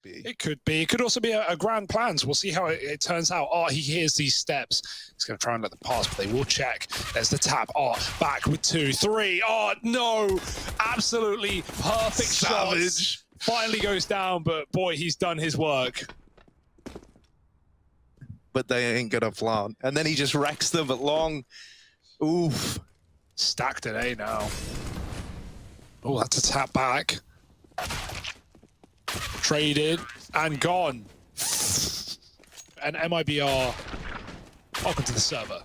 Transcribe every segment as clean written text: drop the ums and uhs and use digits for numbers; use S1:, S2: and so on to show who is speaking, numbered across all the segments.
S1: be.
S2: It could be. It could also be a grand plan. So we'll see how it turns out. Art, he hears these steps. He's going to try and let them pass, but they will check. There's the tap. Art back with 2, 3. Art, no! Absolutely perfect
S1: Savage.
S2: shots. Finally goes down, but boy, he's done his work.
S1: But they ain't gonna plant. And then he just wrecks them at long. Oof.
S2: Stacked at A now. Oh, that's a tap back. Traded and gone. And MIBR, welcome to the server.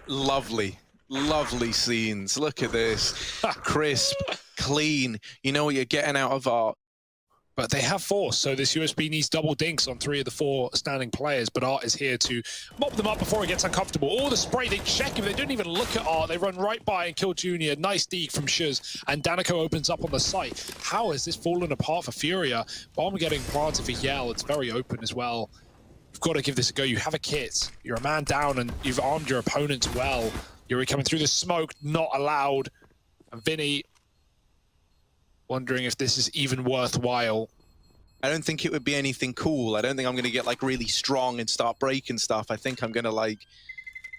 S1: Lovely, lovely scenes. Look at this. Crisp, clean. You know what you're getting out of Art.
S2: But they have force, so this USB needs double dinks on 3 of the 4 standing players, but Art is here to mop them up before he gets uncomfortable. Oh, the spray, they check him, they don't even look at Art, they run right by and kill Junior. Nice deke from Shuz, and Danico opens up on the site. How has this fallen apart for Furia? Bomb getting planted for Yell, it's very open as well. You've got to give this a go, you have a kit, you're a man down and you've armed your opponents well. Yuri coming through the smoke, not allowed. And Vinny wondering if this is even worthwhile.
S1: I don't think it would be anything cool. I don't think I'm going to get like really strong and start breaking stuff. I think I'm going to like,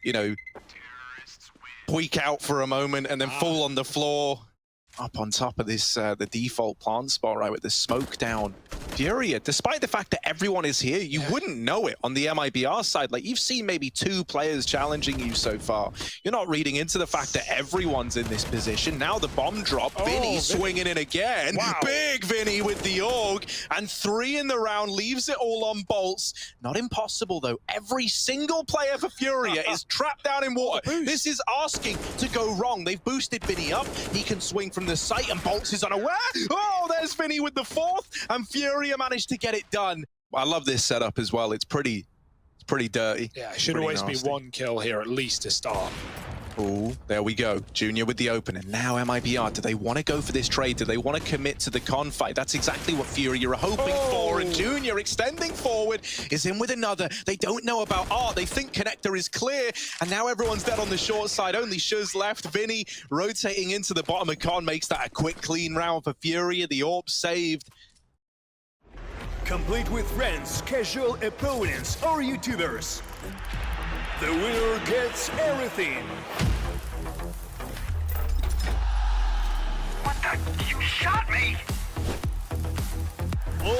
S1: you know, tweak out for a moment and then fall on the floor. Up on top of this, the default plant spot, right, with the smoke down. Furia, despite the fact that everyone is here, you wouldn't know it on the MIBR side. Like, you've seen maybe 2 players challenging you so far. You're not reading into the fact that everyone's in this position. Now the bomb drop, Vinny swinging in again.
S2: Wow.
S1: Big Vinny with the AUG, and 3 in the round, leaves it all on bolts. Not impossible, though. Every single player for Furia is trapped down in water. This is asking to go wrong. They've boosted Vinny up. He can swing from the site, and Bolts is unaware. Oh, there's Vinny with the 4th, and Furia managed to get it done. I love this setup as well. It's pretty dirty.
S2: Yeah, it should always be 1 kill here at least to start.
S1: Oh, there we go. Junior with the open, and now MIBR. Do they want to go for this trade? Do they want to commit to the con fight? That's exactly what Furia are hoping for, and Junior extending forward is in with another. They don't know about Art. They think Connector is clear, and now everyone's dead on the short side. Only Shuz left. Vinny rotating into the bottom of con makes that a quick, clean round for Furia. The AWP saved.
S3: Complete with friends, casual opponents, or YouTubers. The winner gets everything.
S4: What the? You shot me!
S3: All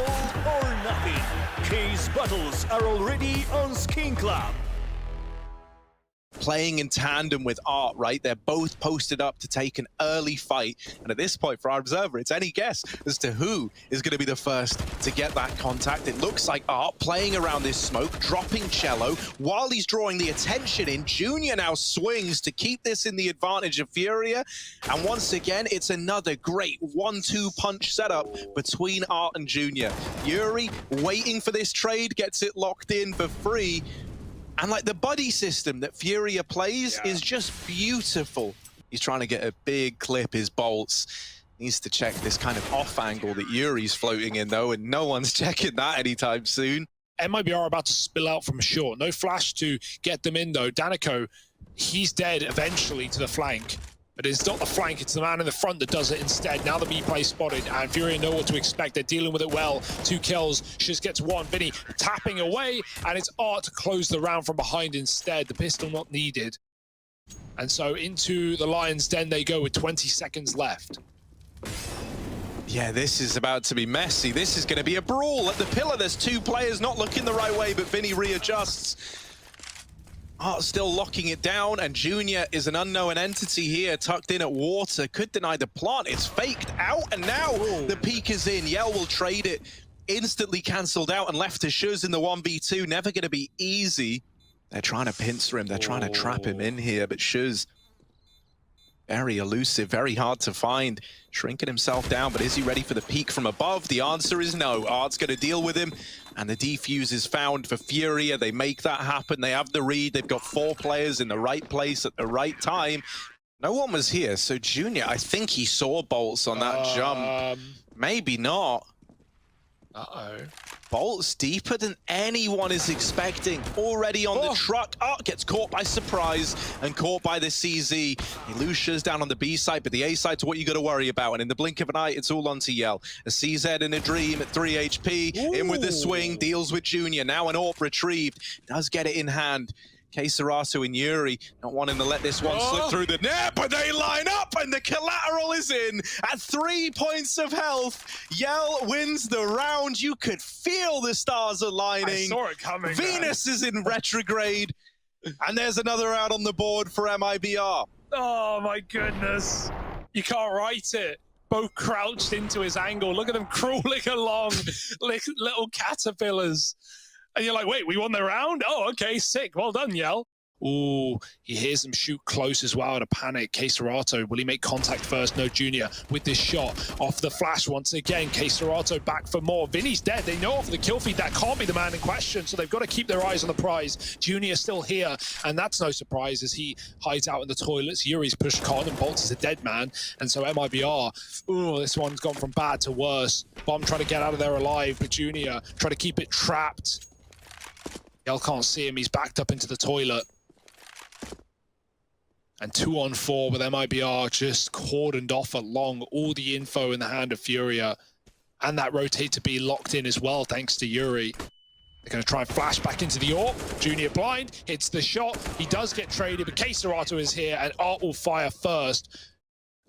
S3: or nothing. Case battles are already on Skin Club.
S1: Playing in tandem with Art, right? They're both posted up to take an early fight. And at this point, for our observer, it's any guess as to who is going to be the first to get that contact. It looks like Art playing around this smoke, dropping Cello. While he's drawing the attention in, Junior now swings to keep this in the advantage of Furia. And once again, it's another great 1-2 punch setup between Art and Junior. Yuri, waiting for this trade, gets it locked in for free. And like the buddy system that Furia plays is just beautiful. He's trying to get a big clip, his Bolts. Needs to check this kind of off angle that Yuri's floating in though, and no one's checking that anytime soon.
S2: MIBR are about to spill out from short. No flash to get them in though. Danico, he's dead eventually to the flank. But it's not the flank, it's the man in the front that does it instead. Now the B play spotted, and Furia know what to expect. They're dealing with it well. 2 kills, Shiz gets 1. Vinny tapping away, and it's Art to close the round from behind instead. The pistol not needed. And so into the Lion's Den they go with 20 seconds left.
S1: Yeah, this is about to be messy. This is going to be a brawl at the pillar. There's 2 players not looking the right way, but Vinny readjusts. Art still locking it down, and Junior is an unknown entity here, tucked in at water. Could deny the plant. It's faked out, and now the peak is in. Yell will trade it. Instantly cancelled out and left to Shuz in the 1v2. Never going to be easy. They're trying to pincer him. They're trying to trap him in here, but Shuz, very elusive, very hard to find. Shrinking himself down, but is he ready for the peak from above? The answer is no. Art's going to deal with him, and the defuse is found for Furia. They make that happen. They have the read. They've got 4 players in the right place at the right time. No one was here, so Junior, I think he saw Bolts on that jump. Maybe not.
S2: Uh-oh.
S1: Bolts deeper than anyone is expecting. Already on the truck. Oh, gets caught by surprise and caught by the CZ. He loses down on the B side, but the A side's what you got to worry about. And in the blink of an eye, it's all onto Yell. A CZ in a dream at 3 HP. Ooh. In with the swing, deals with Junior. Now an AWP retrieved. Does get it in hand. Serato and Yuri not wanting to let this one slip through the net, but they line up and the collateral is in at 3 points of health. Yell wins the round. You could feel the stars aligning.
S2: I saw it coming.
S1: Venus is in retrograde, and there's another out on the board for MIBR.
S2: Oh my goodness. You can't write it. Both crouched into his angle. Look at them crawling along like little caterpillars. And you're like, wait, we won the round? Oh, okay, sick. Well done, Yell. Ooh, he hears them shoot close as well. Out of panic. Serato, will he make contact first? No, Junior with this shot off the flash once again. Serato back for more. Vinny's dead. They know off the kill feed that can't be the man in question, so they've got to keep their eyes on the prize. Junior still here, and that's no surprise as he hides out in the toilets. Yuri's pushed Con, and Bolts is a dead man, and so MIBR, ooh, this one's gone from bad to worse. Bomb trying to get out of there alive, but Junior trying to keep it trapped. Yell can't see him. He's backed up into the toilet. And 2 on 4 with MIBR just cordoned off along. All the info in the hand of Furia. And that rotate to be locked in as well, thanks to Yuri. They're going to try and flash back into the AWP. Junior blind, hits the shot. He does get traded, but Serato is here, and Art will fire first.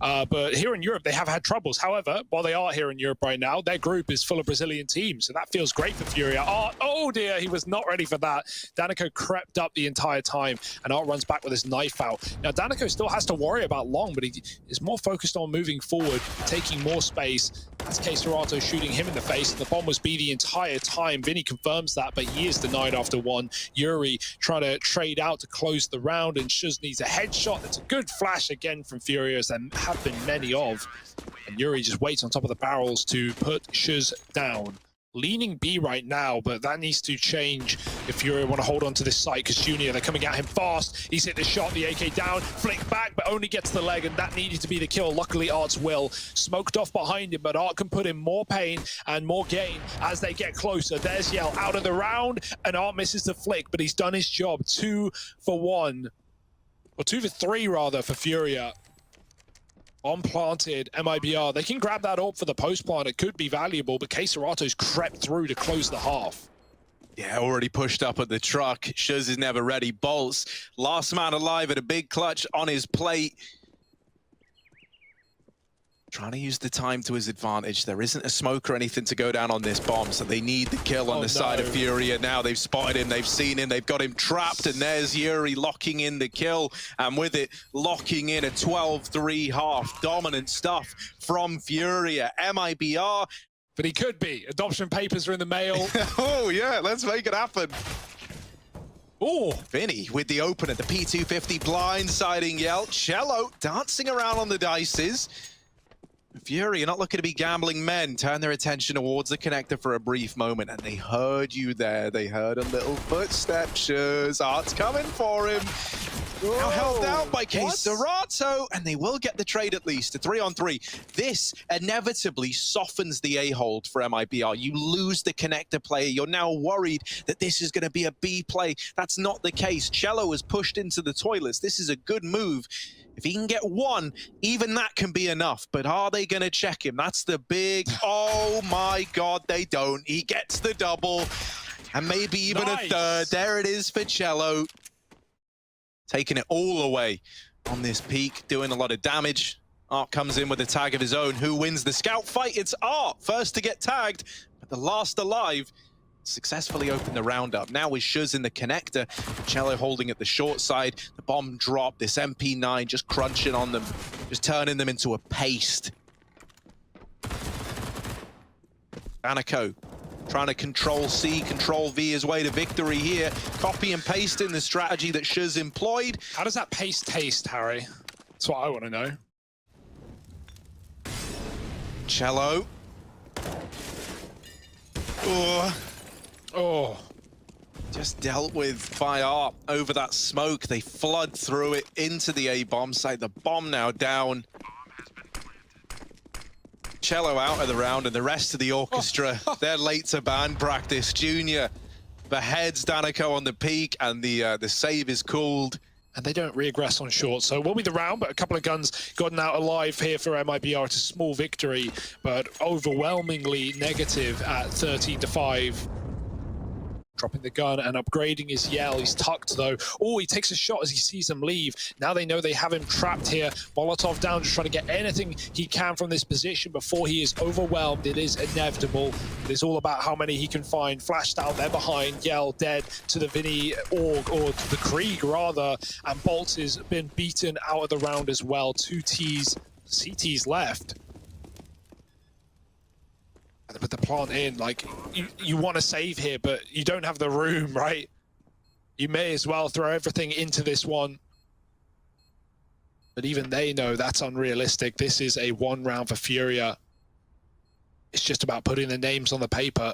S2: But here in Europe, they have had troubles. However, while they are here in Europe right now, their group is full of Brazilian teams, so that feels great for Furia. Art, oh dear, he was not ready for that. Danica crept up the entire time, and Art runs back with his knife out. Now, Danica still has to worry about Long, but he is more focused on moving forward, taking more space. That's Serato shooting him in the face, and the bomb was B the entire time. Vinny confirms that, but he is denied after one. Yuri trying to trade out to close the round, and Shuz needs a headshot. It's a good flash again from Furia, as there have been many of. And Yuri just waits on top of the barrels to put Shuz down. Leaning B right now, but that needs to change if Furia want to hold on to this site, because Junior, they're coming at him fast. He's hit the shot, the AK down, flick back, but only gets the leg, and that needed to be the kill. Luckily, Art's will. Smoked off behind him, but Art can put in more pain and more gain as they get closer. There's Yell out of the round, and Art misses the flick, but he's done his job. 2 for 1. Or 2 for 3, rather, for Furia. On planted, MIBR. They can grab that AWP for the post plant. It could be valuable, but Serato's crept through to close the half.
S1: Yeah, already pushed up at the truck. Shuz is never ready. Bolts, last man alive at a big clutch on his plate. Trying to use the time to his advantage. There isn't a smoke or anything to go down on this bomb, so they need the kill on the side of Furia. Now they've spotted him, they've seen him, they've got him trapped, and there's Yuri locking in the kill, and with it, locking in a 12-3 half. Dominant stuff from Furia. MIBR.
S2: But he could be. Adoption papers are in the mail.
S1: Oh yeah, let's make it happen.
S2: Oh,
S1: Vinny with the open at the P250, blindsiding Yell. Cello dancing around on the dices. Fury, you're not looking to be gambling men. Turn their attention towards the connector for a brief moment, and they heard you there. They heard a little footstep. Shuz, Art's coming for him. Whoa. Now held down by Serato, and they will get the trade at least, a 3-on-3. This inevitably softens the A-hold for MIBR. You lose the connector player. You're now worried that this is going to be a B play. That's not the case. Cello is pushed into the toilets. This is a good move. If he can get one, even that can be enough. But are they going to check him? That's the big, oh my God, they don't. He gets the double, and maybe even a third. There it is for Cello. Taking it all away on this peak, doing a lot of damage. Art comes in with a tag of his own. Who wins the scout fight? It's Art, first to get tagged, but the last alive. Successfully opened the round up. Now with Shuz in the connector, Cello holding at the short side. The bomb drop, this MP9 just crunching on them, just turning them into a paste. Danica trying to control C, control V his way to victory here. Copy and paste in the strategy that Shuz employed.
S2: How does that paste taste, Harry? That's what I want to know.
S1: Cello. Oh, just dealt with by Art over that smoke. They flood through it into the A bomb site. The bomb now down. Cello out of the round, and the rest of the orchestra, they're late to band practice. Junior beheads Danico on the peak, and the save is called.
S2: And they don't regress on short, so it will be the round, but a couple of guns gotten out alive here for MIBR. It's a small victory, but overwhelmingly negative at 13-5. Dropping the gun and upgrading his Yell. He's tucked though. Oh, he takes a shot as he sees them leave. Now they know they have him trapped here. Molotov down, just trying to get anything he can from this position before he is overwhelmed. It is inevitable. It's all about how many he can find. Flashed out there behind. Yell dead to the Vinny Org, or to the Krieg rather. And Bolts has been beaten out of the round as well. 2 CTs left. And put the plant in, like, you want to save here, but you don't have the room, right? You may as well throw everything into this one. But even they know that's unrealistic. This is a 1 round for Furia. It's just about putting the names on the paper.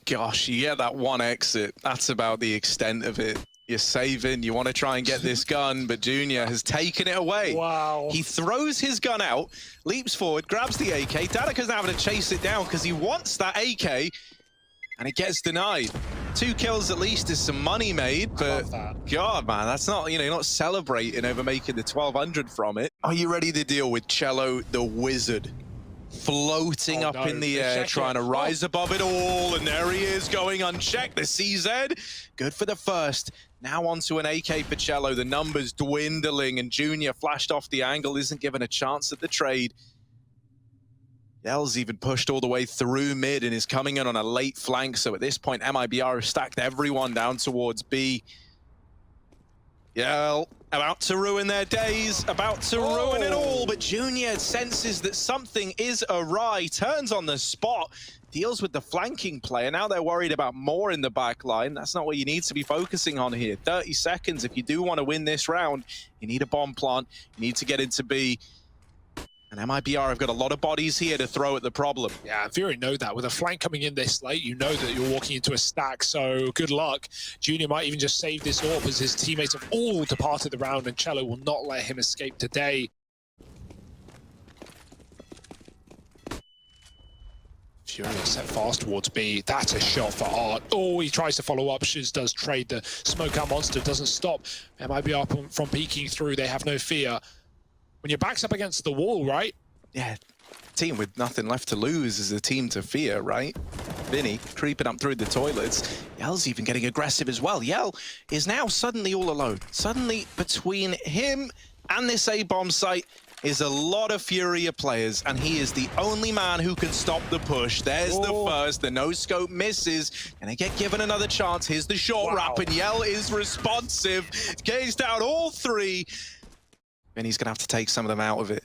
S1: Gosh, you get that 1 exit. That's about the extent of it. You're saving, you want to try and get this gun, but Junior has taken it away.
S2: Wow.
S1: He throws his gun out, leaps forward, grabs the AK. Danico's now having to chase it down because he wants that AK, and it gets denied. 2 kills at least is some money made, but God, man, that's not, you know, you're not celebrating over making the 1200 from it. Are you ready to deal with Cello the Wizard? Floating up in the air, trying to rise above it all, and there he is going unchecked. The CZ, good for the first. Now onto an AK for Cello. The numbers dwindling, and Junior flashed off the angle, isn't given a chance at the trade. Yell's even pushed all the way through mid and is coming in on a late flank. So at this point, MIBR have stacked everyone down towards B. Yell about to ruin their days, about to ruin it all, but Junior senses that something is awry, turns on the spot, deals with the flanking player. Now they're worried about more in the back line. That's not what you need to be focusing on here. 30 seconds, if you do want to win this round, you need a bomb plant, you need to get into B. And MIBR have got a lot of bodies here to throw at the problem.
S2: Yeah, Fury know that. With a flank coming in this late, you know that you're walking into a stack, so good luck. Junior might even just save this AWP as his teammates have all departed the round, and Cello will not let him escape today. Fury set fast towards B. That's a shot for Art. Oh, he tries to follow up. Shiz does trade. The smoke out monster doesn't stop MIBR from peeking through. They have no fear. When your back's up against the wall, right?
S1: Yeah, team with nothing left to lose is a team to fear, right? Vinny creeping up through the toilets. Yell's even getting aggressive as well. Yell is now suddenly all alone. Suddenly between him and this A-bomb site is a lot of Furia players, and he is the only man who can stop the push. There's the first, the no-scope misses, and they get given another chance. Here's the short wrap, and Yell is responsive. Gazed out all 3. Vinny's going to have to take some of them out of it.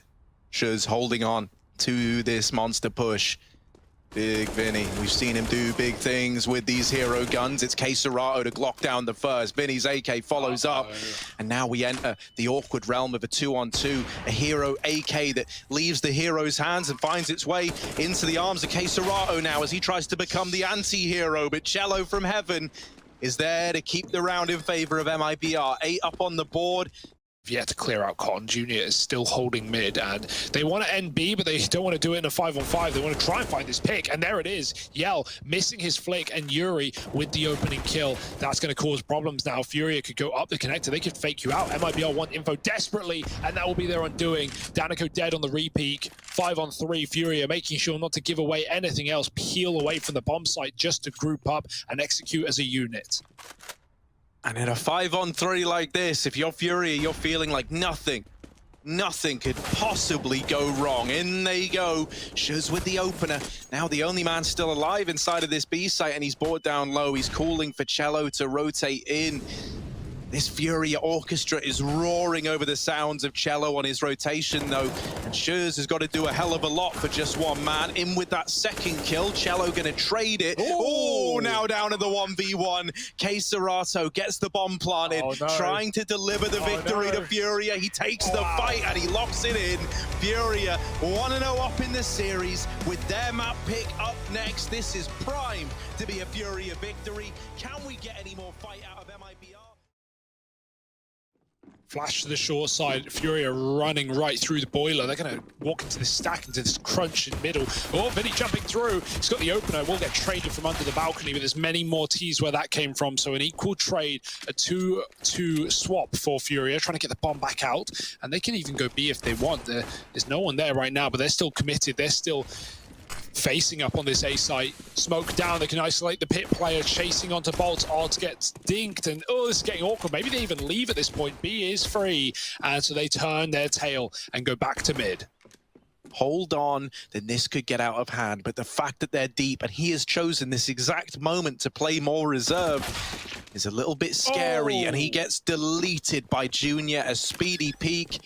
S1: Shuz holding on to this monster push. Big Vinny. We've seen him do big things with these hero guns. It's Keserato to Glock down the first. Vinny's AK follows up. And now we enter the awkward realm of a 2-on-2. A hero AK that leaves the hero's hands and finds its way into the arms of Keserato now as he tries to become the anti-hero. But Cello from heaven is there to keep the round in favor of MIBR. 8 up on the board.
S2: Yet to clear out Cotton. Junior is still holding mid, and they want to end B, but they don't want to do it in a 5-on-5. They want to try and find this pick, and there it is. Yell missing his flick, and Yuri with the opening kill. That's going to cause problems now. Furia could go up the connector. They could fake you out. MIBR want info desperately, and that will be their undoing. Danico dead on the repeak. 5-on-3. Furia making sure not to give away anything else. Peel away from the bomb site just to group up and execute as a unit.
S1: And in a 5-on-3 like this, if you're Furia, you're feeling like nothing could possibly go wrong. In they go. Shuz with the opener. Now the only man still alive inside of this B site, and he's bored down low. He's calling for Cello to rotate in. This Furia orchestra is roaring over the sounds of Cello on his rotation, though. And Shuz has got to do a hell of a lot for just one man. In with that second kill. Cello going to trade it. Oh, all now down in the 1v1. Serato gets the bomb planted, trying to deliver the victory to Furia. He takes the fight and he locks it in. Furia 1-0 up in the series with their map pick up next. This is primed to be a Furia victory. Can we get any more fight out of Mibr?
S2: Flash to the short side, Furia running right through the boiler. They're going to walk into this stack, into this crunch in middle. Oh, Vinny jumping through. He's got the opener. Will get traded from under the balcony, but there's many more T's where that came from. So an equal trade, a 2-2 swap for Furia, trying to get the bomb back out. And they can even go B if they want. There's no one there right now, but they're still committed. They're still facing up on this A site. Smoke down, they can isolate the pit player, chasing onto Bolts. Odds gets dinked, and oh, this is getting awkward. Maybe they even leave at this point. B is free, and so they turn their tail and go back to mid.
S1: Hold on, then this could get out of hand. But the fact that they're deep and he has chosen this exact moment to play more reserve is a little bit scary, and he gets deleted by Junior as Speedy Peak.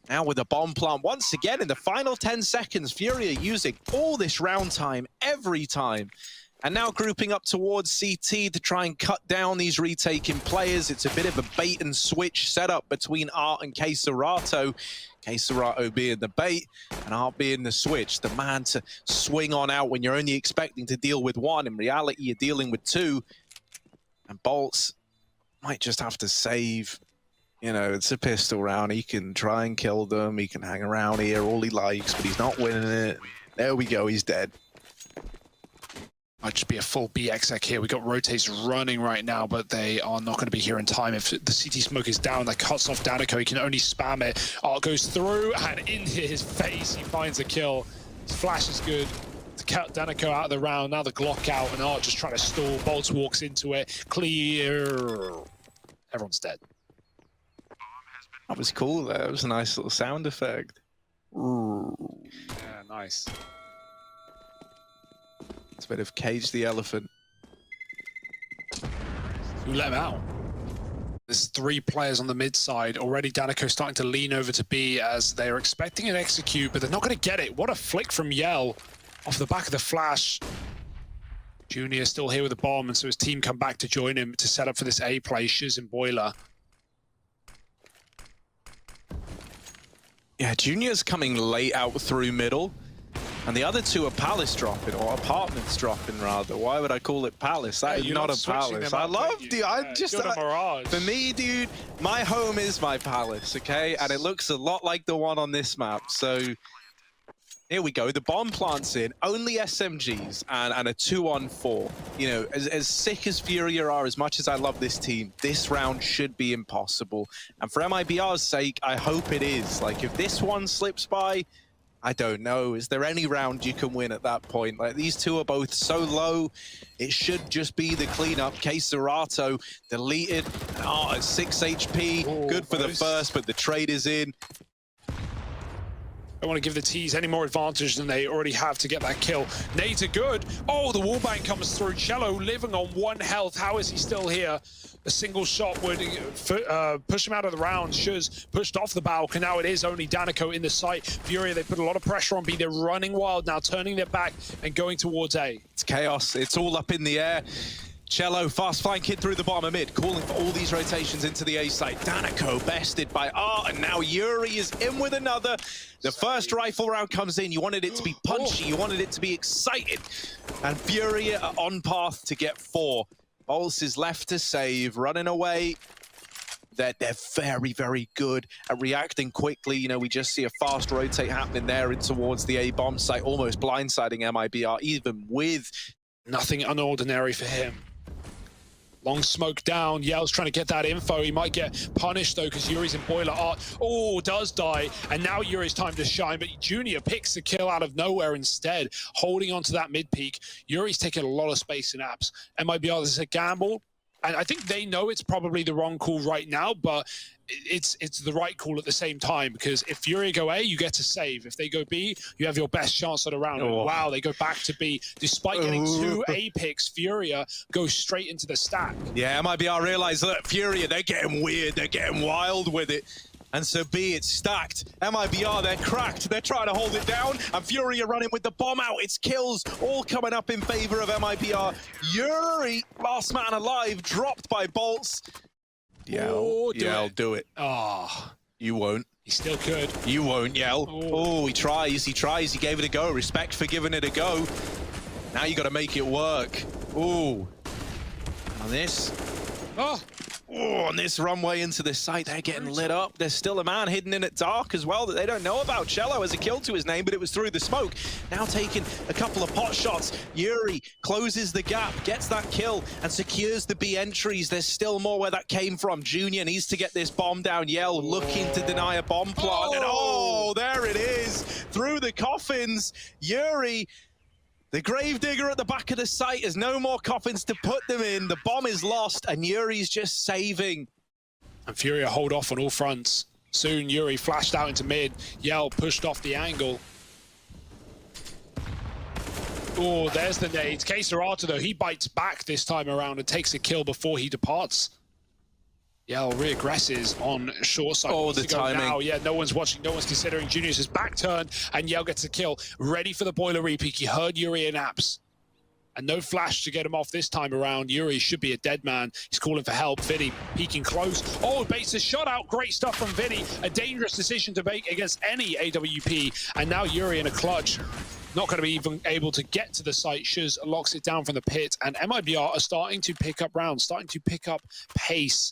S1: Now with a bomb plant once again in the final 10 seconds, Furia using all this round time, every time. And now grouping up towards CT to try and cut down these retaking players. It's a bit of a bait and switch setup between Art and Serato. Serato being the bait and Art being the switch. The man to swing on out when you're only expecting to deal with one. In reality, you're dealing with two. And Bolts might just have to save. You know, it's a pistol round. He can try and kill them. He can hang around here all he likes, but he's not winning it. There we go. He's dead.
S2: Might just be a full BXX here. We got rotates running right now, but they are not going to be here in time. If the CT smoke is down, that cuts off Danico. He can only spam it. Art goes through, and into his face, he finds a kill. His flash is good to cut Danico out of the round. Now the Glock out, and Art just trying to stall. Bolts walks into it. Clear. Everyone's dead.
S1: That was cool, though. It was a nice little sound effect. Ooh.
S2: Yeah, nice.
S1: It's a bit of Cage the Elephant.
S2: Who let him out? There's 3 players on the mid side. Already Danico starting to lean over to B as they're expecting an execute, but they're not going to get it. What a flick from Yell off the back of the flash. Junior still here with the bomb, and so his team come back to join him to set up for this A play. Shiz and Boiler.
S1: Yeah, Junior's coming late out through middle, and the other two are Palace dropping, or Apartments dropping, rather. Why would I call it Palace? That is not a Palace. I love the... For me, dude, my home is my Palace, okay? And it looks a lot like the one on this map, so... Here we go, the bomb plant's in, only SMGs, and a 2-on-4. You know, as sick as Furia are, as much as I love this team, this round should be impossible. And for Mibr's sake, I hope it is. Like, if this one slips by, I don't know. Is there any round you can win at that point? Like, these two are both so low, it should just be the cleanup. Serato deleted, and Art at 6 HP. Good for the first, but the trade is in.
S2: Don't want to give the T's any more advantage than they already have to get that kill. Nades are good. Oh, the wallbang comes through. Cello living on 1 health. How is he still here? A single shot would push him out of the round. Shuz pushed off the balcony. Now it is only Danico in the site. Furia, they put a lot of pressure on B. They're running wild now, turning their back and going towards A.
S1: It's chaos. It's all up in the air. Cello fast flanking through the bottom of mid, calling for all these rotations into the A site. Danico bested by Art, and now Yuri is in with another. The first rifle round comes in. You wanted it to be punchy, you wanted it to be excited. And Furia are on path to get 4. Bolts is left to save, running away. They're very, very good at reacting quickly. You know, we just see a fast rotate happening there in towards the A bomb site, almost blindsiding Mibr, even with...
S2: Nothing unordinary for him. Long smoke down. Yell's trying to get that info. He might get punished, though, because Yuri's in Boiler Art. Oh, does die. And now Yuri's time to shine. But Junior picks the kill out of nowhere instead, holding onto that mid-peak. Yuri's taking a lot of space in apps. Mibr, this is a gamble. And I think they know it's probably the wrong call right now, but it's the right call at the same time, because if Furia go A, you get to save. If they go B, you have your best chance at a round. Oh. Wow, they go back to B. Despite getting 2 A picks, Furia goes straight into the stack.
S1: Yeah, Mibr realize, look, Furia, they're getting weird. They're getting wild with it. And so B, it's stacked. MIBR, they're cracked. They're trying to hold it down. And Furia running with the bomb out. It's kills all coming up in favor of MIBR. Yuri, last man alive, dropped by bolts. Yell, Yell, do it.
S2: Oh,
S1: You won't.
S2: he still could.
S1: You won't, Yell. Oh, he tries, he gave it a go. Respect for giving it a go. Now you got to make it work. Ooh. On this.
S2: Oh.
S1: Oh, on this runway into the site, they're getting lit up. There's still a man hidden in at dark as well that they don't know about. Cello has a kill to his name, but it was through the smoke. Now taking a couple of pot shots. Yuri closes the gap, gets that kill, and secures the B entries. There's still more where that came from. Junior needs to get this bomb down. Yell looking to deny a bomb plant. And oh, there it is. Through the coffins, Yuri, the gravedigger at the back of the site, has no more coffins to put them in. The bomb is lost, and Yuri's just saving.
S2: And Furia hold off on all fronts. Soon Yuri flashed out into mid. Yell pushed off the angle. Oh, there's the nades. Csgo, though, he bites back this time around and takes a kill before he departs. Yell re-aggresses on short side.
S1: Oh, the timing.
S2: Now. Yeah, no one's watching, no one's considering. Junior's his back turned, and Yell gets a kill. Ready for the boiler repeat. He heard Yuri in apps. And no flash to get him off this time around. Yuri should be a dead man. He's calling for help. Vinny peeking close. Oh, baits a shot out. Great stuff from Vinny. A dangerous decision to make against any AWP. And now Yuri in a clutch. Not going to be even able to get to the site. Shuz locks it down from the pit. And MIBR are starting to pick up rounds, starting to pick up pace.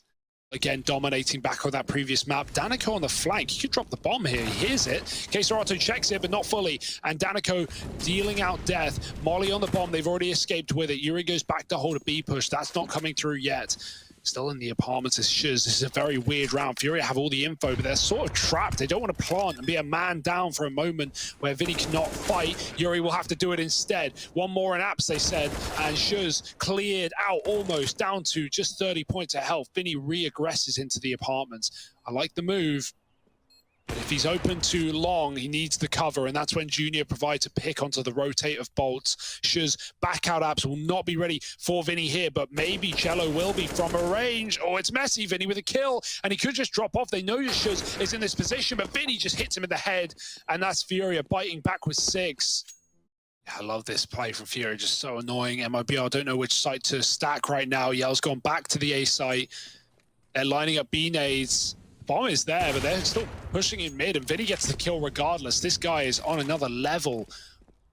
S2: Again, dominating back on that previous map. Danico on the flank. He could drop the bomb here. He hears it. Csgo checks it, but not fully. And Danico dealing out death. Molly on the bomb. They've already escaped with it. Yuri goes back to hold a B push. That's not coming through yet. Still in the apartments is Shuz. This is a very weird round. Furia have all the info, but they're sort of trapped. They don't want to plant and be a man down for a moment where Vinny cannot fight. Yuri will have to do it instead. One more in apps, they said, and Shuz cleared out almost down to just 30 points of health. Vinny re-aggresses into the apartments. I like the move. But if he's open too long, he needs the cover, and that's when Junior provides a pick onto the rotate of bolts. Shuz back out apps will not be ready for Vinny here, but maybe Cello will be from a range. Oh, it's messy. Vinny with a kill, and he could just drop off. They know Shuz is in this position, but Vinny just hits him in the head, and that's Furia biting back with 6. I love this play from Furia, just so annoying. MIBR don't know which site to stack right now. Yell's gone back to the A site. They're lining up B nades. Bomb is there, but they're still pushing in mid, and Vinny gets the kill regardless. This guy is on another level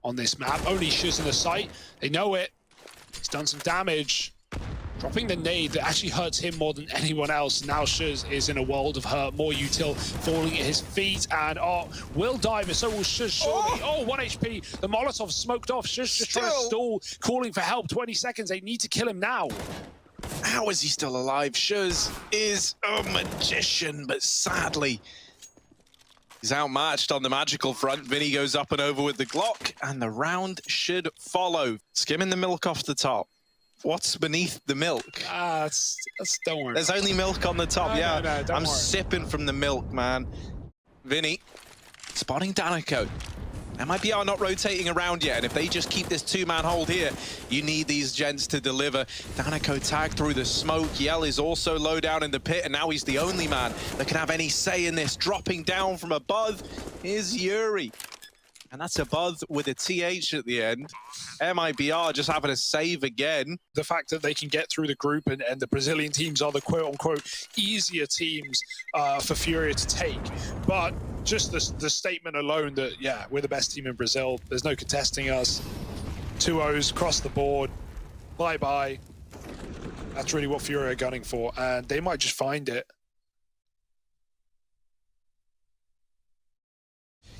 S2: on this map. Only Shuz in the site. They know it. He's done some damage. Dropping the nade that actually hurts him more than anyone else. Now Shuz is in a world of hurt. More util falling at his feet, and will die, but so will Shuz surely. Oh, 1 HP. The Molotov smoked off. Shuz just trying to stall, calling for help. 20 seconds. They need to kill him now.
S1: How is he still alive? Shuz is a magician, but sadly, he's outmatched on the magical front. Vinny goes up and over with the Glock, and the round should follow. Skimming the milk off the top. What's beneath the milk?
S2: That's don't worry.
S1: There's only milk on the top, yeah.
S2: No, don't
S1: I'm
S2: worry.
S1: sipping from the milk, man. Vinny, spotting Danico. MIBR not rotating around yet, and if they just keep this two-man hold here, you need these gents to deliver. Danico tagged through the smoke. Yell is also low down in the pit, and now he's the only man that can have any say in this. Dropping down from above is Yuri. And that's a buzz with a TH at the end. MIBR just having a save again.
S2: The fact that they can get through the group and the Brazilian teams are the quote-unquote easier teams for Furia to take. But just the statement alone that, yeah, we're the best team in Brazil. There's no contesting us. 2-0s across the board. Bye-bye. That's really what Furia are gunning for. And they might just find it.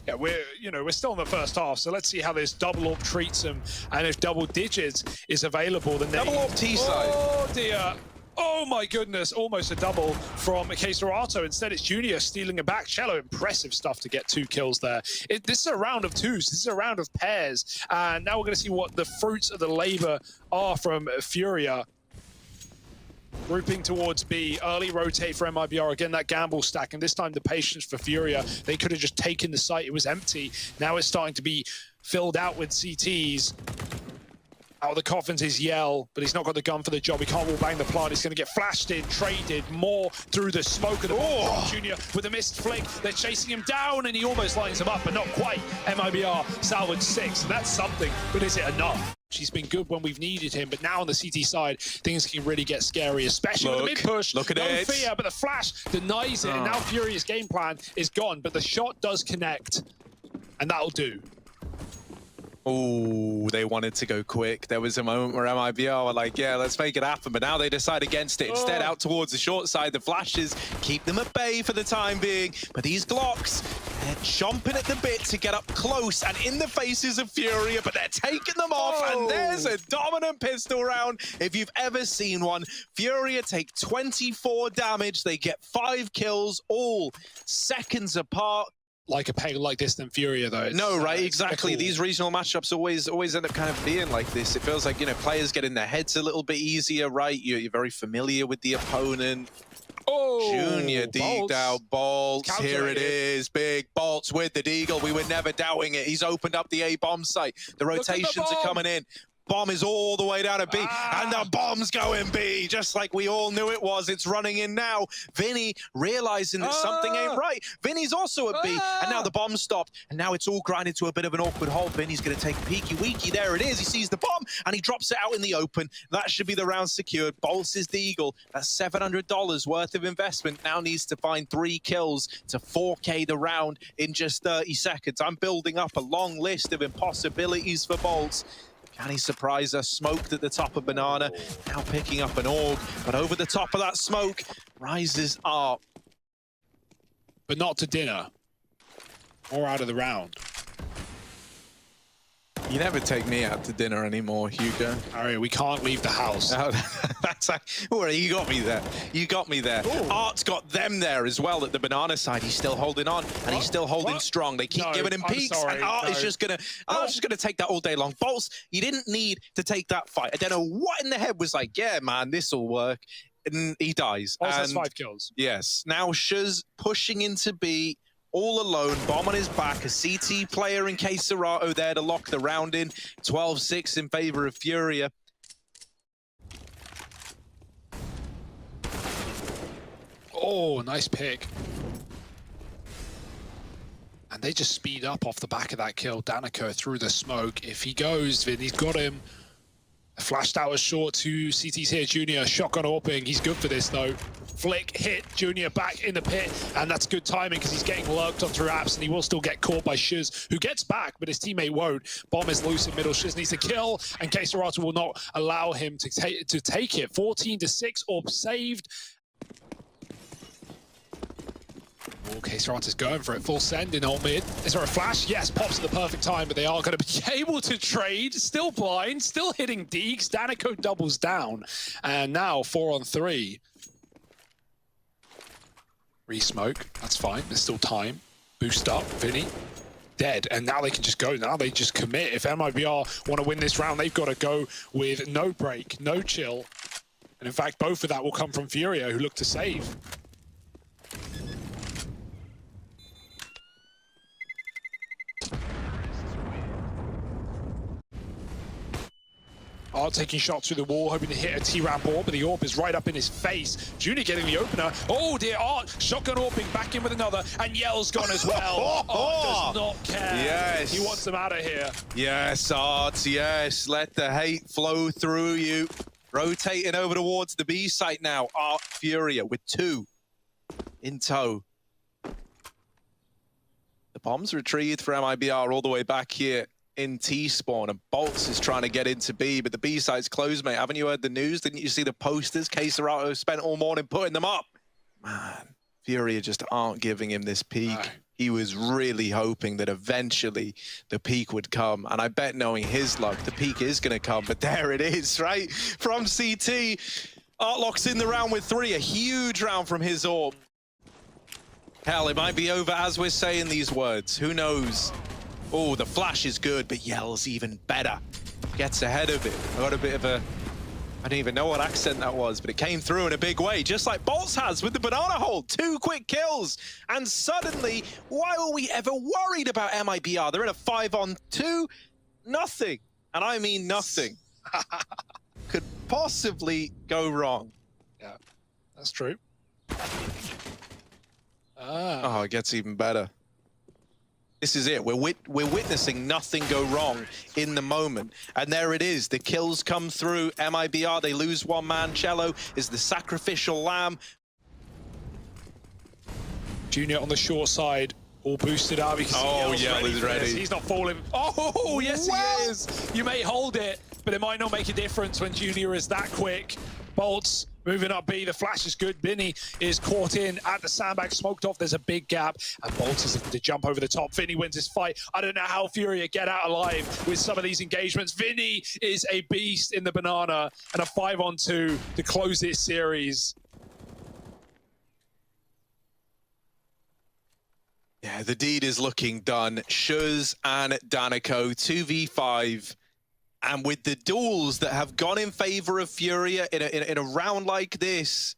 S2: Yeah, we're still in the first half, so let's see how this double AWP treats them, and if double digits is available, then
S1: double AWP T-side.
S2: Oh dear. Oh my goodness, almost a double from Csgo. Instead, it's Junior stealing it back. Cello, impressive stuff to get 2 kills there. This is a round of 2s. This is a round of pairs. And now we're going to see what the fruits of the labor are from Furia. Grouping towards B, early rotate for MIBR. Again, that gamble stack, and this time the patience for Furia. They could have just taken the site. It was empty. Now it's starting to be filled out with CTs. Out of the coffins is Yell, but he's not got the gun for the job. He can't wall bang the plant. He's going to get flashed in, traded more through the smoke of the bomb. Junior with a missed flick. They're chasing him down, and he almost lines him up, but not quite. Mibr salvaged 6. That's something, but is it enough? He's been good when we've needed him, but now on the CT side, things can really get scary, especially with the mid push.
S1: Look at it.
S2: Fear, but the flash denies it, and now Furia's game plan is gone, but the shot does connect, and that'll do.
S1: Oh, they wanted to go quick. There was a moment where Mibr were like, yeah, let's make it happen. But now they decide against it. Instead, out towards the short side, the flashes keep them at bay for the time being. But these Glocks, they're chomping at the bit to get up close and in the faces of Furia, but they're taking them off. And there's a dominant pistol round. If you've ever seen one, Furia take 24 damage. They get 5 kills, all seconds apart.
S2: Like a peg like this than Furia, though.
S1: No, right, exactly. These regional matchups always end up kind of being like this. It feels like, you know, players get in their heads a little bit easier, right? You're very familiar with the opponent.
S2: Oh,
S1: Junior deeked out Bolts. Here it is. Big Bolts with the deagle. We were never doubting it. He's opened up the A bomb site. The rotations are coming in. Bomb is all the way down to B, and the bomb's going B, just like we all knew it was. It's running in now. Vinny realizing that something ain't right. Vinny's also at B, and now the bomb stopped, and now it's all grinded to a bit of an awkward hole. Vinny's going to take a peeky weeky. There it is. He sees the bomb, and he drops it out in the open. That should be the round secured. Bolts is the eagle. That's $700 worth of investment. Now needs to find 3 kills to 4K the round in just 30 seconds. I'm building up a long list of impossibilities for Bolts. Can he surprise us? Smoked at the top of Banana, now picking up an AUG, but over the top of that smoke, rises up.
S2: But not to dinner, or out of the round.
S1: You never take me out to dinner anymore, Hugo.
S2: Harry, we can't leave the house.
S1: Oh, that's like, you got me there. You got me there. Ooh. Art's got them there as well at the Banana side. He's still holding on, and he's still holding strong. They keep giving him peeks, and Art is just gonna take that all day long. Bolts, you didn't need to take that fight. I don't know what in the head was like, yeah, man, this will work. And he dies.
S2: Bolts has 5 kills.
S1: Yes. Now Shuz pushing into B. All alone, bomb on his back, a CT player in case Serato there to lock the round in. 12-6 in favor of Furia.
S2: Oh, nice pick. And they just speed up off the back of that kill. Danica through the smoke. If he goes, Vinny's got him. Flashed out a short to CT's here, Junior. Shotgun AWPing. He's good for this, though. Flick, hit, Junior back in the pit. And that's good timing because he's getting lurked on through apps, and he will still get caught by Shiz, who gets back, but his teammate won't. Bomb is loose in middle. Shiz needs to kill, and Kserato will not allow him to take it. 14-6, AWP saved. Oh, Kserato's going for it. Full send in ult mid. Is there a flash? Yes, pops at the perfect time, but they are going to be able to trade. Still blind, still hitting deeks. Danico doubles down. And now 4-on-3. Re-smoke. That's fine. There's still time. Boost up. Vinny. Dead. And now they can just go. Now they just commit. If Mibr want to win this round, they've got to go with no break, no chill. And in fact, both of that will come from Furia, who look to save. Art taking shots through the wall, hoping to hit a T-Ramp AWP, but the AWP is right up in his face. Junior getting the opener. Oh dear, Art, shotgun AWPing, back in with another, and Yell's gone as well. Art does not care.
S1: Yes.
S2: He wants them out of here.
S1: Yes, Art, yes. Let the hate flow through you. Rotating over towards the B site now. Art Furia with 2 in tow. The bomb's retrieved for Mibr all the way back here in T-spawn, and Bolts is trying to get into B, but the B site's closed, mate. Haven't you heard the news? Didn't you see the posters? Kserato spent all morning putting them up. Man, Furia just aren't giving him this peak. No. He was really hoping that eventually the peak would come, and I bet knowing his luck, the peak is going to come, but there it is, right? From CT, Art locks in the round with 3, a huge round from his AWP. Hell, it might be over as we're saying these words. Who knows? Oh, the flash is good, but Yell's even better. Gets ahead of it. I got a bit of a... I don't even know what accent that was, but it came through in a big way, just like Bolts has with the banana hold. 2 quick kills. And suddenly, why were we ever worried about Mibr? They're in a 5-on-2. Nothing. And I mean nothing. could possibly go wrong.
S2: Yeah, that's true.
S1: Oh, it gets even better. This is it. We're witnessing nothing go wrong in the moment. And there it is. The kills come through. Mibr, they lose one man. Cello is the sacrificial lamb.
S2: Junior on the short side, all boosted up. You can see
S1: Oh,
S2: Yell's
S1: Yell
S2: ready
S1: is
S2: for this.
S1: ready.
S2: He's not falling. Oh, yes, he is. You may hold it, but it might not make a difference when Junior is that quick. Bolts moving up B. The flash is good. Vinny is caught in at the sandbag, smoked off. There's a big gap, and Bolts is to jump over the top. Vinny wins his fight. I don't know how Furia get out alive with some of these engagements. Vinny is a beast in the banana, and a 5-on-2 to close this series.
S1: Yeah, the deed is looking done. Shuz and Danico, 2v5. And with the duels that have gone in favor of Furia in a round like this,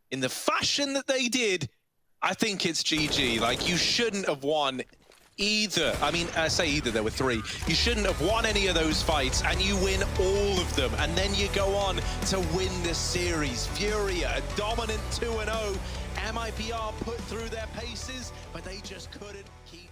S1: in the fashion that they did, I think it's GG. Like, you shouldn't have won either. I mean, I say either, there were three. You shouldn't have won any of those fights, and you win all of them. And then you go on to win the series. Furia, a dominant 2-0. Mibr put through their paces, but they just couldn't keep